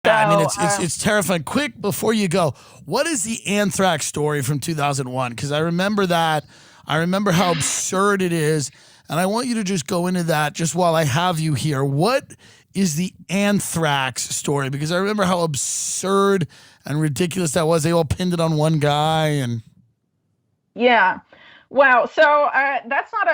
I mean, So, it's terrifying. Quick, before you go, what is the anthrax story from 2001? Because I remember that. I remember how absurd it is. And I want you to just go into that just while I have you here. What is the anthrax story? Because I remember how absurd and ridiculous that was. They all pinned it on one guy. And yeah. Wow. So that's not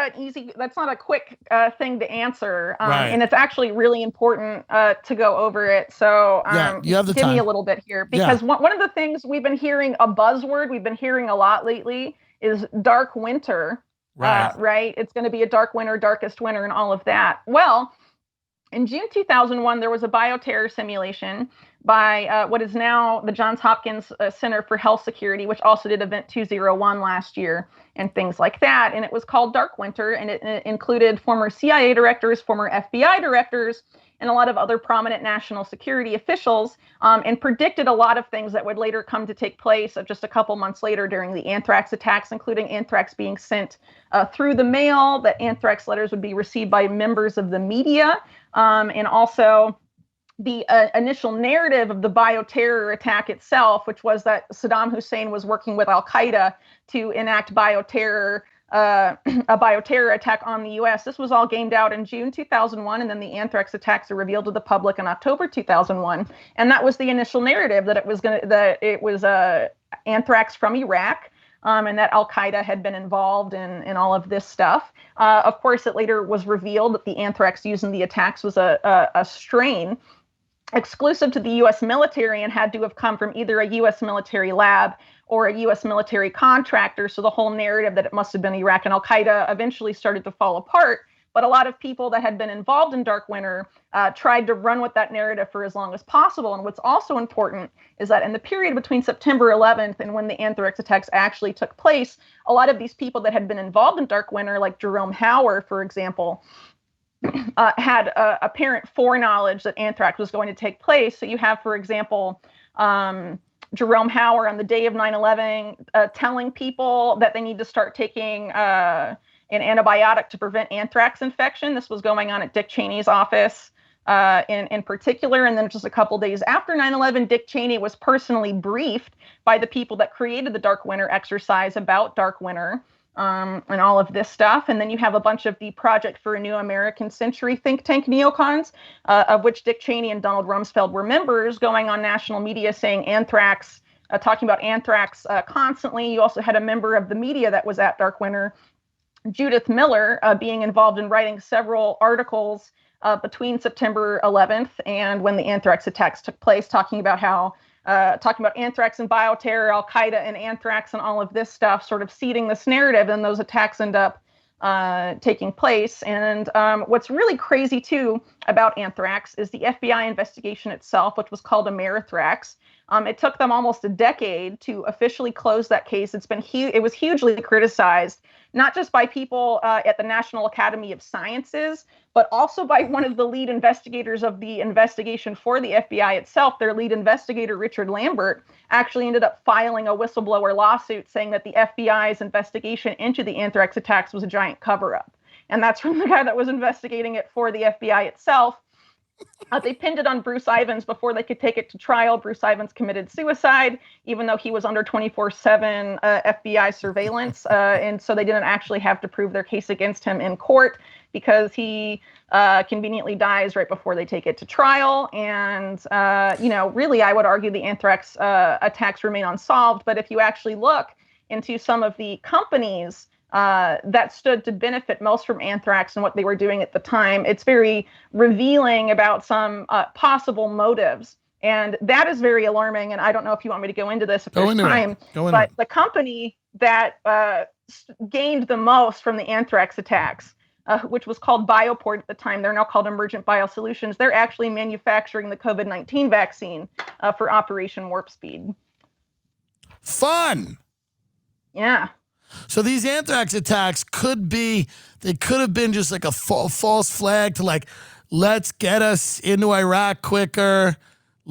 a quick thing to answer. right. And it's actually really important to go over it. So Yeah, you have the give me a time. little bit here, Yeah. because one of the things we've been hearing, a buzzword we've been hearing a lot lately, is dark winter. Right. Right? It's going to be a dark winter, darkest winter, and all of that. Well, in June 2001, there was a bioterror simulation by what is now the Johns Hopkins Center for Health Security, which also did Event 201 last year and things like that. And it was called Dark Winter, and it included former CIA directors, former FBI directors, and a lot of other prominent national security officials, and predicted a lot of things that would later come to take place just a couple months later during the anthrax attacks, including anthrax being sent through the mail, that anthrax letters would be received by members of the media, and also the initial narrative of the bioterror attack itself, which was that Saddam Hussein was working with Al Qaeda to enact bioterror, a bioterror attack on the U.S. This was all gamed out in June 2001, and then the anthrax attacks are revealed to the public in October 2001. And that was the initial narrative, that it was anthrax from Iraq. And that Al Qaeda had been involved in all of this stuff. Of course, it later was revealed that the anthrax used in the attacks was a strain exclusive to the U.S. military and had to have come from either a U.S. military lab or a U.S. military contractor. So the whole narrative that it must have been Iraq and Al Qaeda eventually started to fall apart. But a lot of people that had been involved in Dark Winter tried to run with that narrative for as long as possible. And what's also important is that in the period between September 11th and when the anthrax attacks actually took place, a lot of these people that had been involved in Dark Winter, like Jerome Hauer, for example, had apparent foreknowledge that anthrax was going to take place. So you have, for example, Jerome Hauer on the day of 9/11 telling people that they need to start taking an antibiotic to prevent anthrax infection. This was going on at Dick Cheney's office in particular. And then just a couple days after 9/11, Dick Cheney was personally briefed by the people that created the Dark Winter exercise about Dark Winter. And all of this stuff. And then you have a bunch of the Project for a New American Century think tank neocons, of which Dick Cheney and Donald Rumsfeld were members, going on national media saying anthrax, talking about anthrax constantly. You also had a member of the media that was at Dark Winter, Judith Miller, being involved in writing several articles between September 11th and when the anthrax attacks took place, talking about anthrax and bioterror, Al Qaeda and anthrax and all of this stuff, sort of seeding this narrative, and those attacks end up taking place. And what's really crazy, too, about anthrax is the FBI investigation itself, which was called Amerithrax. It took them almost a decade to officially close that case. It was hugely criticized, not just by people at the National Academy of Sciences, but also by one of the lead investigators of the investigation for the FBI itself. Their lead investigator, Richard Lambert, actually ended up filing a whistleblower lawsuit saying that the FBI's investigation into the anthrax attacks was a giant cover-up. And that's from the guy that was investigating it for the FBI itself. They pinned it on Bruce Ivins before they could take it to trial. Bruce Ivins committed suicide, even though he was under 24/7 FBI surveillance. And so they didn't actually have to prove their case against him in court, because he conveniently dies right before they take it to trial. And, really, I would argue the anthrax attacks remain unsolved. But if you actually look into some of the companies that stood to benefit most from anthrax and what they were doing at the time, it's very revealing about some possible motives. And that is very alarming. And I don't know if you want me to go into this if there's time. But the company that gained the most from the anthrax attacks, which was called Bioport at the time, they're now called Emergent Biosolutions. They're actually manufacturing the COVID-19 vaccine for Operation Warp Speed. Fun. Yeah. So these anthrax attacks could have been just like a false flag to, like, let's get us into Iraq quicker.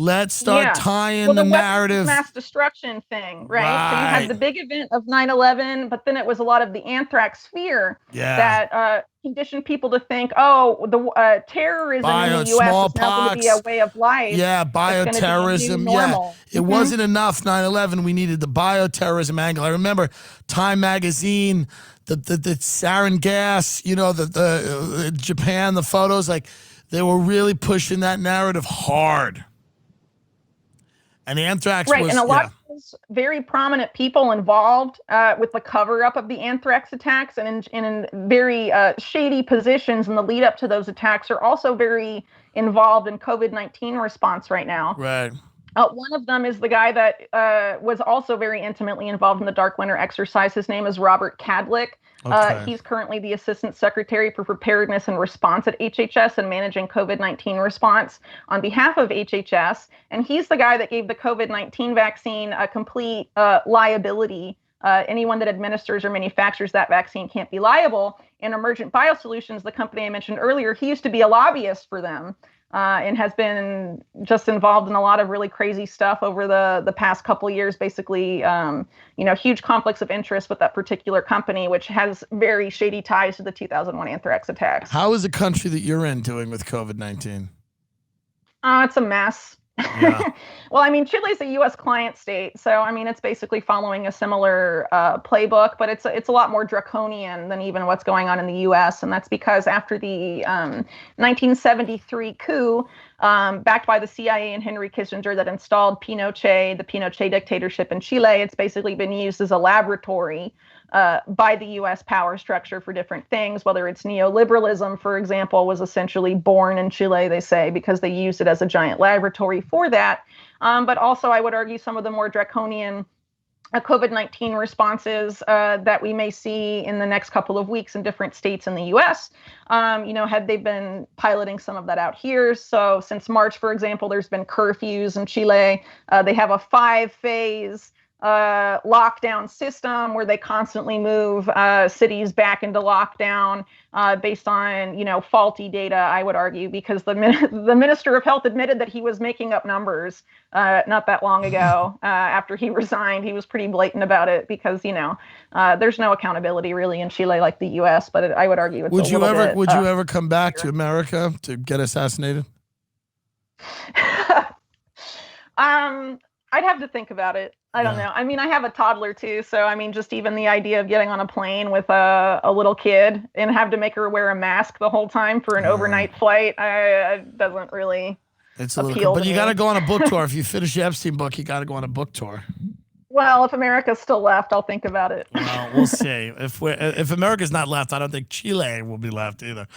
Let's start tying well, the weapons of narrative. mass destruction thing, right? So you had the big event of 9/11, but then it was a lot of the anthrax fear that conditioned people to think, oh, the terrorism in the U.S. is now going to be a way of life. Yeah, bioterrorism. Yeah, it wasn't enough 9/11. We needed the bioterrorism angle. I remember Time magazine, the sarin gas, you know, the Japan, the photos, like they were really pushing that narrative hard. And anthrax was, and a lot of those very prominent people involved with the cover-up of the anthrax attacks and in very shady positions in the lead-up to those attacks are also very involved in COVID-19 response right now. Right. One of them is the guy that was also very intimately involved in the Dark Winter exercise. His name is Robert Kadlec. He's currently the Assistant Secretary for Preparedness and Response at HHS and managing COVID-19 response on behalf of HHS. And he's the guy that gave the COVID-19 vaccine a complete liability. Anyone that administers or manufactures that vaccine can't be liable. And Emergent Biosolutions, the company I mentioned earlier, he used to be a lobbyist for them. And has been just involved in a lot of really crazy stuff over the past couple years, basically, huge conflicts of interest with that particular company, which has very shady ties to the 2001 anthrax attacks. How is the country that you're in doing with COVID-19? It's a mess. Yeah. Well, I mean, Chile is a U.S. client state, so I mean, it's basically following a similar playbook, but it's a lot more draconian than even what's going on in the U.S. And that's because after the 1973 coup, backed by the CIA and Henry Kissinger, that installed Pinochet, the Pinochet dictatorship in Chile, it's basically been used as a laboratory by the U.S. power structure for different things, whether it's neoliberalism, for example, was essentially born in Chile, they say, because they used it as a giant laboratory for that. But also, I would argue some of the more draconian COVID-19 responses that we may see in the next couple of weeks in different states in the U.S. Had they been piloting some of that out here. So since March, for example, there's been curfews in Chile. They have a 5-phase lockdown system where they constantly move cities back into lockdown based on faulty data, I would argue, because the Minister of Health admitted that he was making up numbers not that long ago after he resigned. He was pretty blatant about it because there's no accountability really in Chile like the U.S. But I would argue it's would you ever come back to America to get assassinated? I'd have to think about it. I don't know. I mean, I have a toddler too, so I mean, just even the idea of getting on a plane with a little kid and have to make her wear a mask the whole time for an overnight flight, doesn't really appeal. But you got to go on a book tour. If you finish the Epstein book, you got to go on a book tour. Well, if America's still left, I'll think about it. Well, we'll see. If America's not left, I don't think Chile will be left either.